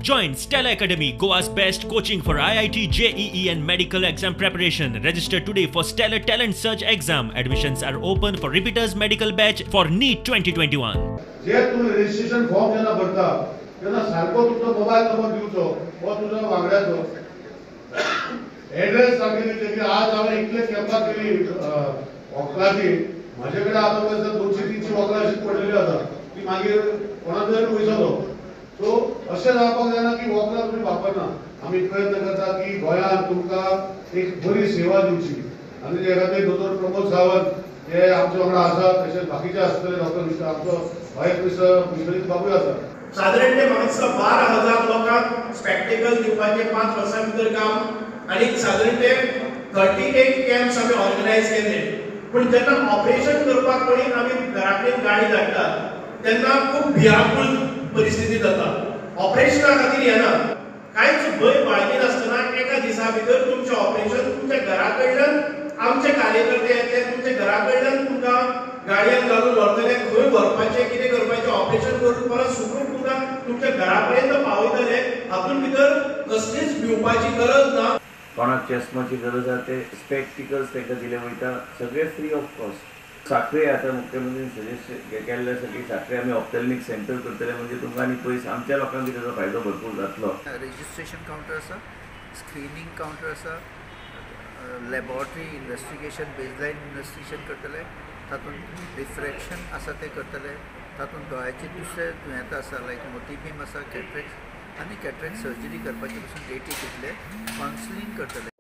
Join Stella Academy, Goa's best coaching for IIT, JEE and medical exam preparation. Register today for Stellar Talent Search exam. Admissions are open for repeaters medical batch for NEET 2021. जे तुम्ही registration form जेव्हा भरता तेव्हा सारखो तुमचा mobile number दिवचो व तुझा वांगड्याचो एड्रेस सांगितले की आज आम्ही इतले कॅम्पा केली वकलाची माझ्याकडे आता पर्यंत 200-300 वकला अशी पडलेली आसा की मागीर कोणाक तरी वयसलो सो अशें जावपाक जायना की वकला तुमी वापरना आमी प्रयत्न करता की गोंयांत तुमकां एक बरी सेवा दिवची आनी जे खातीर दोतोर प्रमोद सावंत हे आमचे वांगडा आसा तशेंच बाकीचे आसतले डॉक्टर आमचो वायफ मिस्टर विश्वजीत बाबूय आसा साधारण ते म्हाका 12,000 लोकांक स्पेक्टिकल दिवपाचे 5 वर्सां भितर काम आनी साधारण ते 38 कॅम्प्स आमी ऑर्गनायज केले पण जेन्ना ऑपरेशन करपाक कोणी आमी घराकडेन गाडी धाडटात तेन्ना खूब भिरांकूळ परिस्थिती जाता ऑपरेशना खातीर येना कांयच भंय बाळगिनासतना एका दिसा भितर तुमचें ऑपरेशन तुमच्या घरा कडल्यान आमचे कार्यकर्ते येतले तुमच्या घरा कडल्यान तुमकां गाडयेन घालून व्हरतले खंय व्हरपाचें कितें करपाचें ऑपरेशन करून परत सुखरूप तुमकां तुमच्या घरा पर्यंत पावयतले हातूंत भितर कसलीच भिवपाची गरज ना कोणाक चश्माची गरज आसा ते स्पेक्टिकल्स तांकां दिले वयता सगळे फ्री ऑफ कॉस्ट साखळे आता मुख्यमंत्र्यांनी सजेस्ट केल्लें आसा की साखळे आमी ऑप्थॅल्मिक सेंटर करतले म्हणजे तुमकां आनी पयस आमच्या लोकांक ताजो फायदो भरपूर जातलो रजिस्ट्रेशन काउंटर आसा स्क्रीनिंग काउंटर आसा लॅबॉरेटरी इन्वेस्टिगेशन बेजलायन इन्वेस्टिगेशन करतले तातूंत रिफ्रॅक्शन आसा ते करतले तातूंत दोळ्याचे दुसरे दुयेंतां आसा लायक मोतीबीम आसा कॅट्रेक्ट आनी कॅट्रेक्ट सर्जरी करपाचे पसून डेटी घेतले कावन्सिलींग करतले